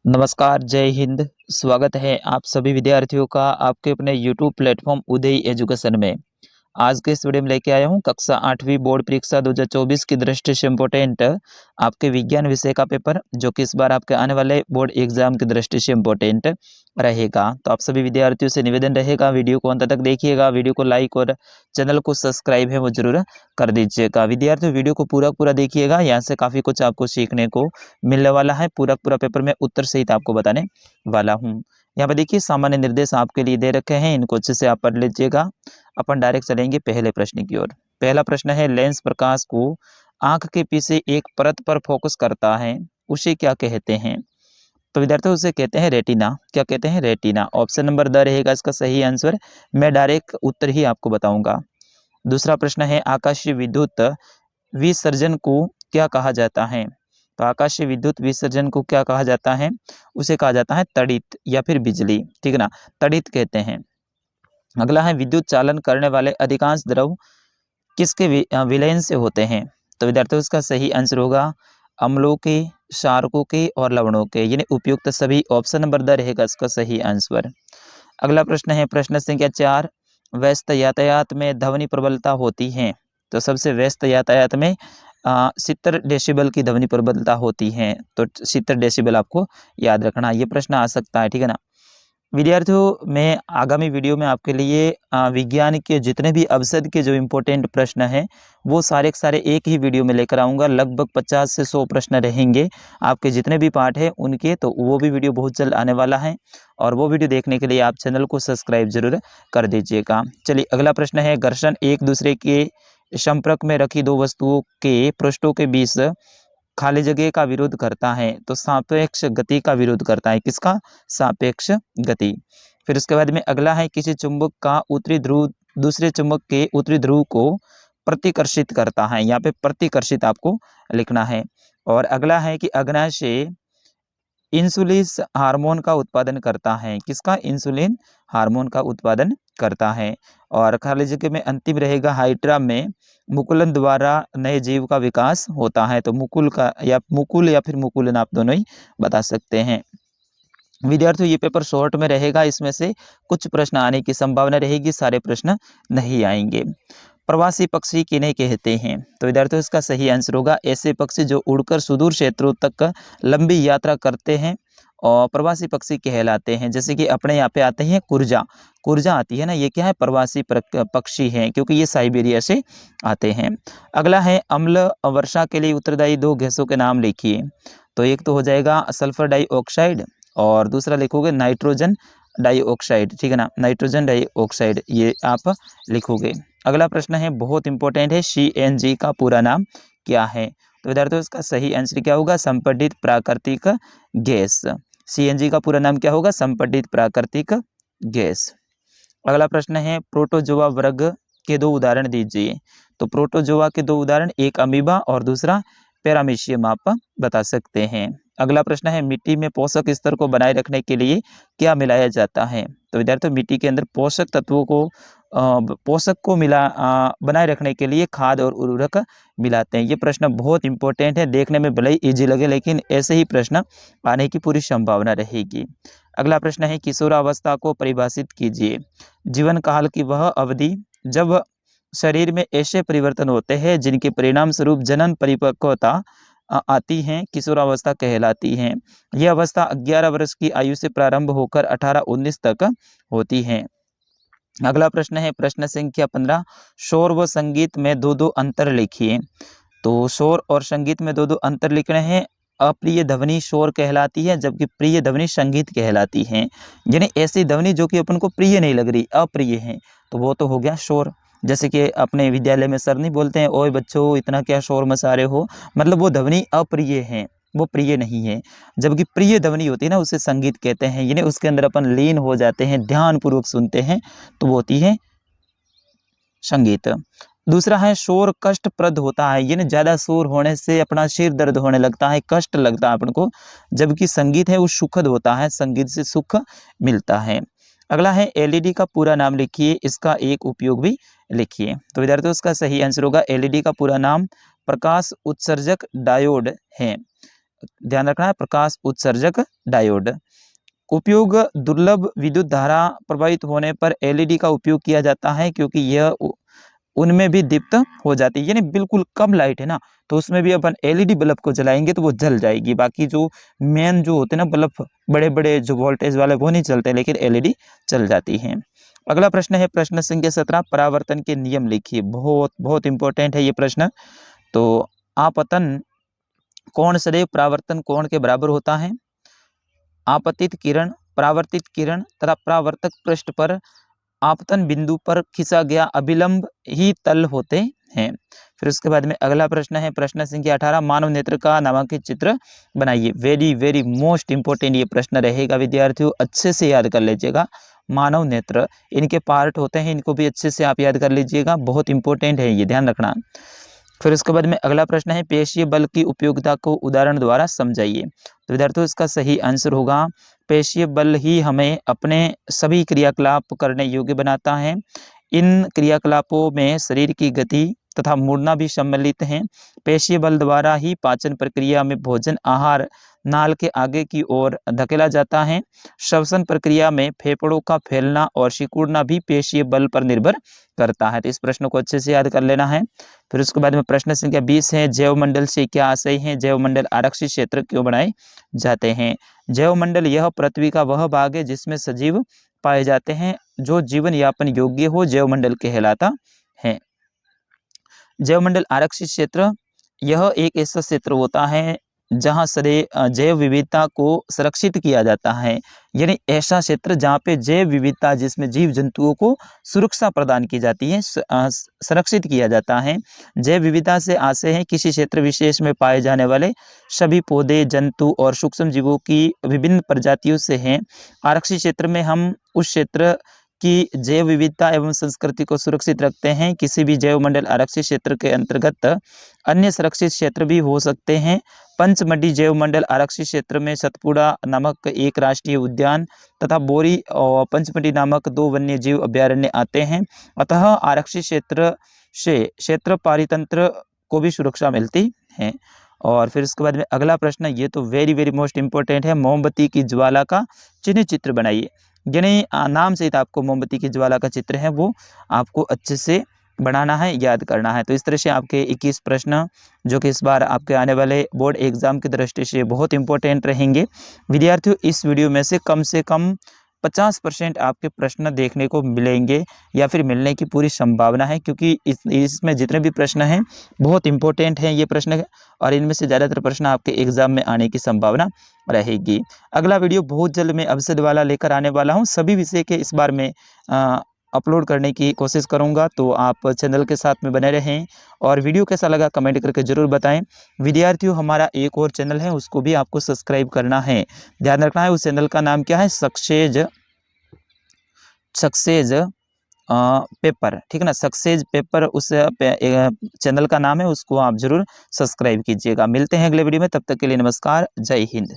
नमस्कार, जय हिंद। स्वागत है आप सभी विद्यार्थियों का आपके अपने यूट्यूब प्लेटफॉर्म उदय एजुकेशन में। आज के इस वीडियो में लेके आया हूँ कक्षा 8वीं बोर्ड परीक्षा 2024 की दृष्टि से इम्पोर्टेंट आपके विज्ञान विषय का पेपर, जो कि इस बार आपके आने वाले बोर्ड एग्जाम की दृष्टि से इम्पोर्टेंट रहेगा। तो आप सभी विद्यार्थियों से निवेदन रहेगा, वीडियो को अंत तक देखिएगा, वीडियो को लाइक और चैनल को सब्सक्राइब है वो जरूर कर दीजिएगा। विद्यार्थियों वीडियो को पूरा देखिएगा, यहाँ से काफ़ी कुछ आपको सीखने को मिलने वाला है। पूरा पेपर में उत्तर सहित आपको बताने वाला हूँ। यहाँ पर देखिए सामान्य निर्देश आपके लिए दे रखे हैं, इनको अच्छे से आप पढ़ लीजिएगा। अपन डायरेक्ट चलेंगे पहले प्रश्न की ओर। पहला प्रश्न है, लेंस प्रकाश को आंख के पीछे एक परत पर फोकस करता है, उसे क्या कहते हैं? तो विद्यार्थियों उसे कहते हैं रेटिना। क्या कहते हैं? रेटिना। ऑप्शन नंबर द रहेगा इसका सही आंसर। मैं डायरेक्ट उत्तर ही आपको बताऊंगा। दूसरा प्रश्न है, आकाशीय विद्युत विसर्जन को क्या कहा जाता है? तो आकाशीय विद्युत विसर्जन को क्या कहा जाता है? उसे कहा जाता है तड़ित या फिर बिजली। ठीक है ना, तड़ित कहते हैं। अगला है, विद्युत चालन करने वाले अधिकांश द्रव किसके विलयन से होते हैं? तो विद्यार्थियों इसका सही आंसर होगा अम्लों के, क्षारकों के और लवणों के, यानी उपयुक्त सभी। ऑप्शन नंबर द रहेगा इसका सही आंसर। अगला प्रश्न है, प्रश्न संख्या 4, व्यस्त यातायात में ध्वनि प्रबलता होती है। तो सबसे व्यस्त यातायात में 70 डेसिबल की ध्वनि प्रबलता होती है। तो 70 डेसिबल आपको याद रखना, ये प्रश्न आ सकता है। ठीक है ना विद्यार्थियों, मैं आगामी वीडियो में आपके लिए विज्ञान के जितने भी अवसाद के जो इम्पोर्टेंट प्रश्न हैं वो सारे के सारे एक ही वीडियो में लेकर आऊँगा। लगभग 50 से 100 प्रश्न रहेंगे आपके जितने भी पार्ट हैं उनके, तो वो भी वीडियो बहुत जल्द आने वाला है। और वो वीडियो देखने के लिए आप चैनल को सब्सक्राइब जरूर कर दीजिएगा। चलिए अगला प्रश्न है, घर्षण एक दूसरे के संपर्क में रखी दो वस्तुओं के पृष्ठों के बीच खाली जगह का विरोध करता है। तो सापेक्ष गति का विरोध करता है। किसका? सापेक्ष गति। फिर उसके बाद में अगला है, किसी चुंबक का उत्तरी ध्रुव दूसरे चुंबक के उत्तरी ध्रुव को प्रतिकर्षित करता है। यहाँ पे प्रतिकर्षित आपको लिखना है। और अगला है कि अग्नाशय इंसुलिन हार्मोन का उत्पादन करता है। किसका? इंसुलिन हार्मोन का उत्पादन करता है। और खाली जगह में अंतिम रहेगा, हाइड्रा में मुकुलन द्वारा नए जीव का विकास होता है। तो मुकुल या फिर मुकुलन आप दोनों ही बता सकते हैं। विद्यार्थियों ये पेपर शॉर्ट में रहेगा, इसमें से कुछ प्रश्न आने की संभावना रहेगी, सारे प्रश्न नहीं आएंगे। प्रवासी पक्षी किन्हें कहते हैं? तो विद्यार्थियों इसका सही आंसर होगा ऐसे पक्षी जो उड़कर सुदूर क्षेत्रों तक लंबी यात्रा करते हैं और प्रवासी पक्षी कहलाते हैं। जैसे कि अपने यहाँ पे आते हैं कुर्जा, कुर्जा आती है ना, ये क्या है? प्रवासी पक्षी हैं, क्योंकि ये साइबेरिया से आते हैं। अगला है, अम्ल वर्षा के लिए उत्तरदायी दो गैसों के नाम लिखिए। तो एक तो हो जाएगा सल्फर डाइऑक्साइड और दूसरा लिखोगे नाइट्रोजन डाइऑक्साइड। ठीक है ना, नाइट्रोजन डाइऑक्साइड ये आप लिखोगे। अगला प्रश्न है, बहुत इंपॉर्टेंट है, CNG का पूरा नाम क्या है? तो विद्यार्थियों इसका सही आंसर क्या होगा? संपीड़ित प्राकृतिक गैस। CNG का पूरा नाम क्या होगा? संपीड़ित प्राकृतिक गैस। अगला प्रश्न है, प्रोटोजोआ वर्ग के दो उदाहरण दीजिए। तो प्रोटोजोआ के दो उदाहरण, एक अमीबा और दूसरा पैरामीशियम आप बता सकते हैं। अगला प्रश्न है, मिट्टी में पोषक स्तर को बनाए रखने के लिए क्या मिलाया जाता है? तो विद्यार्थियों मिट्टी के अंदर पोषक तत्वों को पोषक को बनाए रखने के लिए खाद और उर्वरक मिलाते हैं। ये प्रश्न बहुत इंपॉर्टेंट है, देखने में भले ही ईजी लगे लेकिन ऐसे ही प्रश्न आने की पूरी संभावना रहेगी। अगला प्रश्न है, किशोरावस्था को परिभाषित कीजिए। जीवन काल की वह अवधि जब शरीर में ऐसे परिवर्तन होते हैं जिनके परिणाम स्वरूप जनन परिपक्वता आती हैं, किशोरावस्था कहलाती हैं। यह अवस्था 11 वर्ष की आयु से प्रारंभ होकर 18-19 तक होती है। अगला प्रश्न है, प्रश्न संख्या 15, शोर व संगीत में दो दो अंतर लिखिए। तो शोर और संगीत में दो दो अंतर लिखने हैं। अप्रिय ध्वनि शोर कहलाती है, जबकि प्रिय ध्वनि संगीत कहलाती है। यानी ऐसी ध्वनि जो कि अपन को प्रिय नहीं लग रही, अप्रिय है, तो वो तो हो गया शोर। जैसे कि अपने विद्यालय में सर नहीं बोलते हैं, ओए बच्चों इतना क्या शोर मचा रहे हो, मतलब वो ध्वनि अप्रिय है, वो प्रिय नहीं है। जबकि प्रिय ध्वनि होती है ना, उसे संगीत कहते हैं, यानी उसके अंदर अपन लीन हो जाते हैं, ध्यानपूर्वक सुनते हैं, तो वो होती है संगीत। दूसरा है, शोर कष्टप्रद होता है, यानी ज्यादा शोर होने से अपना सिर दर्द होने लगता है, कष्ट लगता है अपन को। जबकि संगीत है वो सुखद होता है, संगीत से सुख मिलता है। अगला है, LED का पूरा नाम लिखिए, इसका एक उपयोग भी लिखिए। तो विद्यार्थियों उसका सही आंसर होगा, LED का पूरा नाम प्रकाश उत्सर्जक डायोड है। ध्यान रखना है, प्रकाश उत्सर्जक डायोड। उपयोग दुर्लभ विद्युत धारा प्रवाहित होने पर एलईडी का उपयोग किया जाता है, क्योंकि यह उनमें भी दीप्त हो जाती है, यानी बिल्कुल कम लाइट है ना, तो उसमें भी अपन एलईडी बल्ब को जलाएंगे तो वो जल जाएगी। बाकी जो मेन जो होते हैं ना बल्ब, बड़े बड़े जो वोल्टेज वाले, वो नहीं चलते, लेकिन एलईडी चल जाती है। अगला प्रश्न है प्रश्न संख्या 17, परावर्तन के नियम लिखिए। बहुत बहुत इंपॉर्टेंट है ये प्रश्न। तो आपतन कोण सदैव परावर्तन कोण के बराबर होता है। आपतित किरण, परावर्तित किरण तथा परावर्तक पृष्ठ पर आपतन बिंदु पर खिंचा गया अभिलंब ही तल होते हैं। फिर उसके बाद में अगला प्रश्न है प्रश्न संख्या 18, मानव नेत्र का नामांकित चित्र बनाइए। वेरी वेरी मोस्ट इंपोर्टेंट ये प्रश्न रहेगा विद्यार्थियों, अच्छे से याद कर लीजिएगा। मानव नेत्र, इनके पार्ट होते हैं, इनको भी अच्छे से आप याद कर लीजिएगा, बहुत इंपॉर्टेंट है ये, ध्यान रखना। फिर उसके बाद में अगला प्रश्न है पेशीय बल की उपयोगिता को उदाहरण द्वारा समझाइए। तो विद्यार्थियों इसका सही आंसर होगा, पेशीय बल ही हमें अपने सभी क्रियाकलाप करने योग्य बनाता है। इन क्रियाकलापों में शरीर की गति तथा मुड़ना भी सम्मिलित हैं। पेशीय बल द्वारा ही पाचन प्रक्रिया में भोजन आहार नाल के आगे की ओर धकेला जाता है। श्वसन प्रक्रिया में फेफड़ों का फैलना और सिकुड़ना भी पेशीय बल पर निर्भर करता है। तो इस प्रश्न को अच्छे से याद कर लेना है। फिर उसके बाद में प्रश्न संख्या 20 है, जैवमंडल से क्या आशय है। जैवमंडल आरक्षित क्षेत्र क्यों बनाए जाते हैं। जैवमंडल यह पृथ्वी का वह भाग है जिसमें सजीव पाए जाते हैं, जो जीवन यापन योग्य हो जैवमंडल कहलाता है। जैवमंडल आरक्षित क्षेत्र यह एक ऐसा क्षेत्र होता है जहां जैव विविधता को संरक्षित किया जाता है, यानी ऐसा क्षेत्र जहां पे जैव विविधता, जिसमें जीव जंतुओं को सुरक्षा प्रदान की जाती है, संरक्षित किया जाता है। जैव विविधता से आशय है किसी क्षेत्र विशेष में पाए जाने वाले सभी पौधे, जंतु और सूक्ष्म जीवों की विभिन्न प्रजातियों से हैं। आरक्षित क्षेत्र में हम उस क्षेत्र की जैव विविधता एवं संस्कृति को सुरक्षित रखते हैं। किसी भी जैवमंडल आरक्षित क्षेत्र के अंतर्गत अन्य संरक्षित क्षेत्र भी हो सकते हैं। पंचमढ़ी जैवमंडल आरक्षित क्षेत्र में सतपुड़ा नामक एक राष्ट्रीय उद्यान तथा बोरी और पंचमढ़ी नामक 2 वन्य जीव अभ्यारण्य आते हैं। अतः आरक्षित क्षेत्र से क्षेत्र पारितंत्र को भी सुरक्षा मिलती है। और फिर उसके बाद में अगला प्रश्न, ये तो वेरी वेरी मोस्ट इंपॉर्टेंट है, मोमबत्ती की ज्वाला का चित्र बनाइए। यानी नाम से ही आपको मोमबत्ती की ज्वाला का चित्र है वो आपको अच्छे से बनाना है, याद करना है। तो इस तरह से आपके 21 प्रश्न जो कि इस बार आपके आने वाले बोर्ड एग्जाम की दृष्टि से बहुत इंपॉर्टेंट रहेंगे। विद्यार्थियों इस वीडियो में से कम 50% आपके प्रश्न देखने को मिलेंगे या फिर मिलने की पूरी संभावना है, क्योंकि इसमें जितने भी प्रश्न हैं बहुत इंपॉर्टेंट हैं ये प्रश्न, और इनमें से ज़्यादातर प्रश्न आपके एग्जाम में आने की संभावना रहेगी। अगला वीडियो बहुत जल्द मैं अवसर वाला लेकर आने वाला हूं, सभी विषय के इस बार मैं अपलोड करने की कोशिश करूंगा, तो आप चैनल के साथ में बने रहें। और वीडियो कैसा लगा कमेंट करके ज़रूर बताएं। विद्यार्थियों हमारा एक और चैनल है, उसको भी आपको सब्सक्राइब करना है, ध्यान रखना है। उस चैनल का नाम क्या है, सक्सेज पेपर, ठीक है ना, सक्सेज पेपर उस चैनल का नाम है, उसको आप जरूर सब्सक्राइब कीजिएगा। मिलते हैं अगले वीडियो में, तब तक के लिए नमस्कार, जय हिंद।